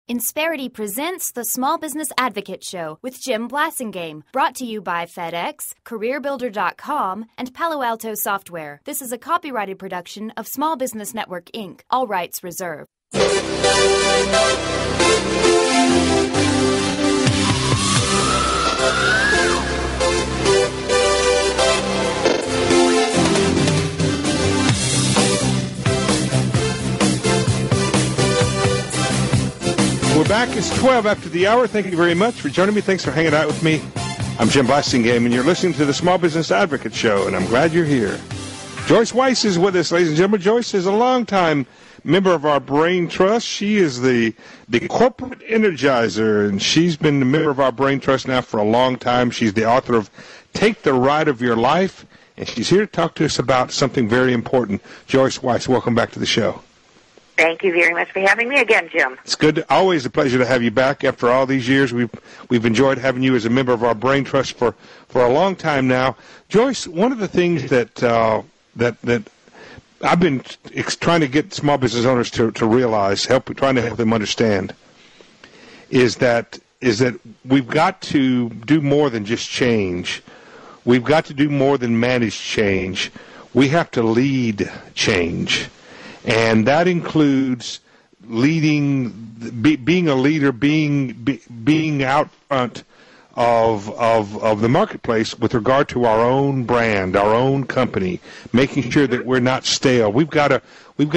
Insperity presents the Small Business Advocate Show with Jim Blasingame, brought to you by FedEx, CareerBuilder.com, and Palo Alto Software. This is a copyrighted production of Small Business Network, Inc., all rights reserved. We're back. It's 12 after the hour. Thank you very much for joining me. Thanks for hanging out with me. I'm Jim Blasingame, and you're listening to the Small Business Advocate Show, and I'm glad you're here. Joyce Weiss is with us, ladies and gentlemen. Joyce is a longtime member of our Brain Trust. She is the corporate energizer, and she's been a member of our Brain Trust now for a long time. She's the author of Take the Ride of Your Life, and she's here to talk to us about something very important. Joyce Weiss, welcome back to the show. Thank you very much for having me again, Jim. It's good. Always a pleasure to have you back after all these years. We've enjoyed having you as a member of our Brain Trust for a long time now. Joyce, one of the things that I've been trying to get small business owners to realize, trying to help them understand, is that we've got to do more than just change. We've got to do more than manage change. We have to lead change. And that includes leading, being a leader, being out front of the marketplace with regard to our own brand, our own company, making sure that we're not stale. We've got to lead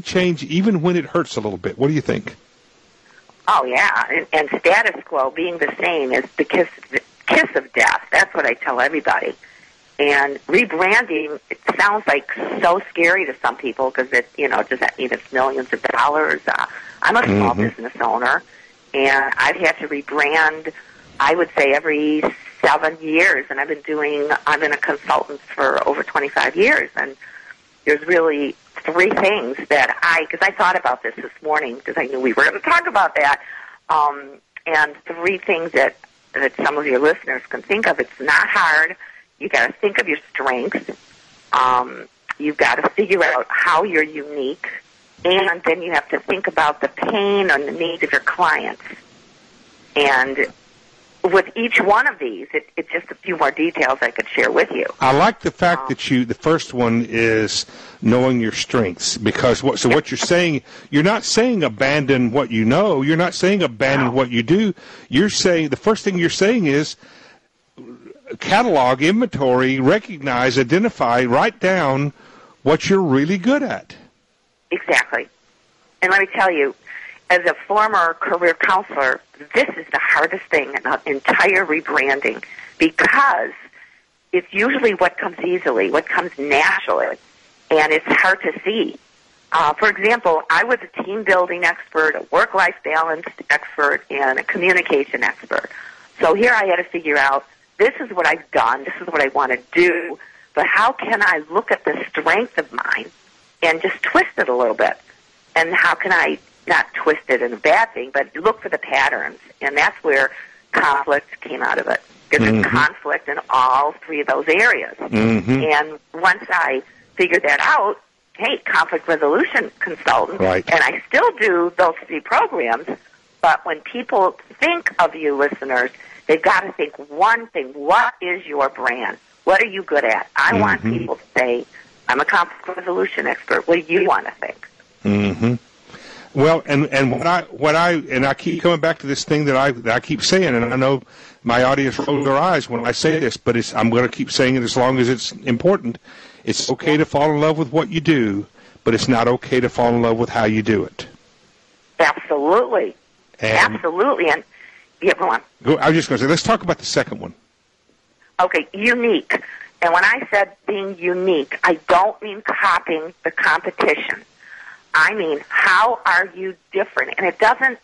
change even when it hurts a little bit. What do you think? Oh yeah, and status quo being the same is the kiss of death. That's what I tell everybody. And rebranding, it sounds like so scary to some people because does that mean it's millions of dollars? I'm a small business owner, and I've had to rebrand, I would say, every 7 years. And I've been a consultant for over 25 years. And there's really three things because I thought about this morning because I knew we were going to talk about that. And three things that some of your listeners can think of. It's not hard. You've got to think of your strengths. You've got to figure out how you're unique. And then you have to think about the pain and the needs of your clients. And with each one of these, it's just a few more details I could share with you. I like the fact that the first one is knowing your strengths. Because what you're saying, you're not saying abandon what you know. You're not saying abandon what you do. You're saying, the first thing you're saying is, catalog, inventory, recognize, identify, write down what you're really good at. Exactly. And let me tell you, as a former career counselor, this is the hardest thing about entire rebranding because it's usually what comes easily, what comes naturally, and it's hard to see. For example, I was a team building expert, a work-life balance expert, and a communication expert. So here I had to figure out, this is what I've done, this is what I want to do, but how can I look at the strength of mine and just twist it a little bit? And how can I not twist it in a bad thing, but look for the patterns? And that's where conflict came out of it. There's conflict in all three of those areas. And once I figured that out, hey, conflict resolution consultant, right. And I still do those three programs, but when people think of you listeners, they've got to think one thing. What is your brand? What are you good at? I want people to say, I'm a conflict resolution expert. What do you want to think? Well, and what I keep coming back to this thing that I keep saying, and I know my audience rolls their eyes when I say this, but I'm going to keep saying it as long as it's important. It's okay to fall in love with what you do, but it's not okay to fall in love with how you do it. Absolutely. Absolutely. And yeah, go on. I was just going to say, let's talk about the second one. Okay, unique. And when I said being unique, I don't mean copying the competition. I mean, how are you different? And it doesn't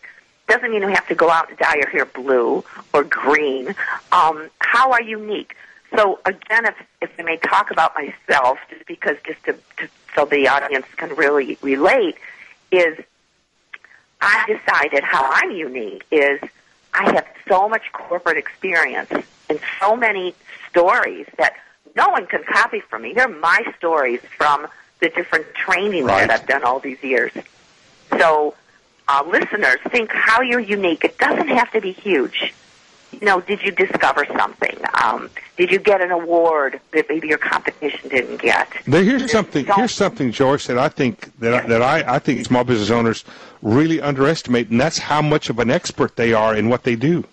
mean you have to go out and dye your hair blue or green. How are you unique? So again, if I may talk about myself, so the audience can really relate, is I decided how I'm unique is I have so much corporate experience and so many stories that no one can copy from me. They're my stories from the different training that I've done all these years. So listeners think how you're unique. It doesn't have to be huge. Did you discover something? Did you get an award that maybe your competition didn't get? Here's something, Joyce, that I think I think small business owners really underestimate, and that's how much of an expert they are in what they do.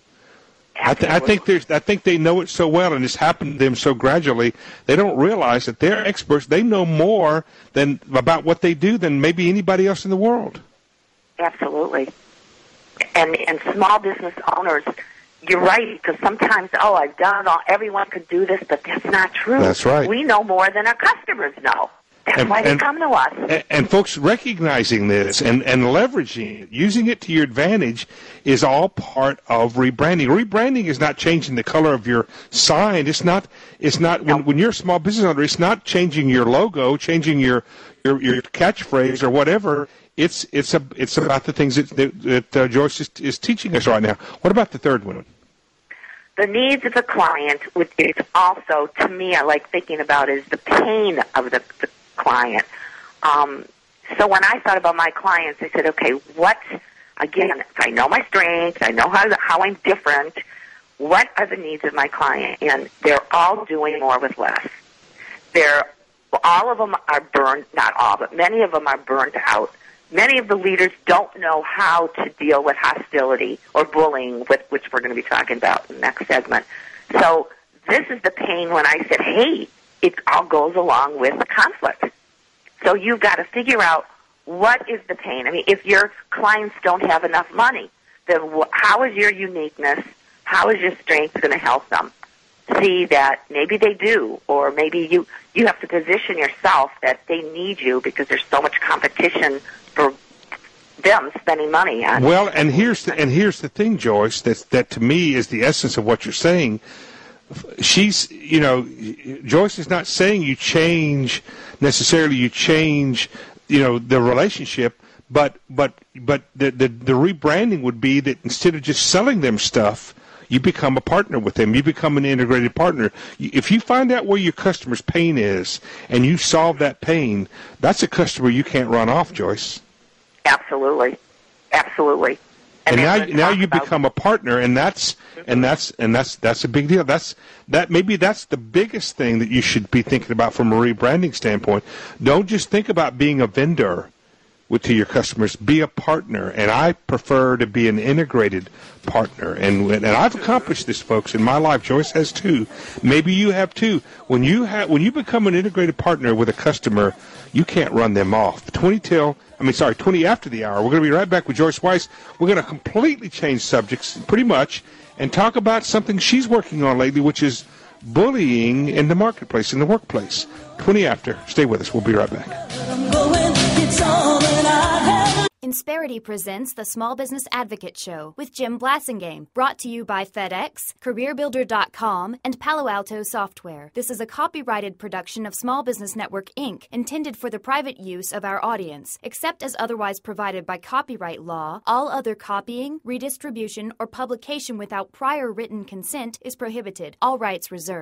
I think they know it so well, and it's happened to them so gradually. They don't realize that they're experts. They know more about what they do than maybe anybody else in the world. Absolutely. And small business owners, you're right, because sometimes, I've done it all. Everyone could do this, but that's not true. That's right. We know more than our customers know. That's why they come to us. And folks, recognizing this and leveraging it, using it to your advantage, is all part of rebranding. Rebranding is not changing the color of your sign. It's not. When you're a small business owner, it's not changing your logo, changing your catchphrase or whatever. It's about the things that Joyce is teaching us right now. What about the third one? The needs of the client, which is also, to me, I like thinking about is the pain of the client. So when I thought about my clients, I said, okay, again, if I know my strengths, I know how I'm different, what are the needs of my client? And they're all doing more with less. All of them are burned, not all, but many of them are burned out. Many of the leaders don't know how to deal with hostility or bullying, which we're going to be talking about in the next segment. So this is the pain when I said, hey, it all goes along with conflict. So you've got to figure out what is the pain. I mean, if your clients don't have enough money, then how is your uniqueness, how is your strength going to help them? See that maybe they do, or maybe you have to position yourself that they need you because there's so much competition for them spending money on. Well, and here's the thing, Joyce, that to me is the essence of what you're saying. Joyce is not saying you change the relationship, but the rebranding would be that instead of just selling them stuff, you become a partner with them. You become an integrated partner. If you find out where your customer's pain is and you solve that pain, that's a customer you can't run off, Joyce. Absolutely. And now you become a partner, and that's a big deal. Maybe that's the biggest thing that you should be thinking about from a rebranding standpoint. Don't just think about being a vendor to your customers. Be a partner, and I prefer to be an integrated partner. And I've accomplished this, folks, in my life. Joyce has too. Maybe you have too. When you become an integrated partner with a customer, you can't run them off. 20 after the hour. We're going to be right back with Joyce Weiss. We're going to completely change subjects, pretty much, and talk about something she's working on lately, which is bullying in the marketplace, in the workplace. 20 after. Stay with us. We'll be right back. Insperity presents the Small Business Advocate Show with Jim Blasingame, brought to you by FedEx, CareerBuilder.com, and Palo Alto Software. This is a copyrighted production of Small Business Network, Inc., intended for the private use of our audience. Except as otherwise provided by copyright law, all other copying, redistribution, or publication without prior written consent is prohibited. All rights reserved.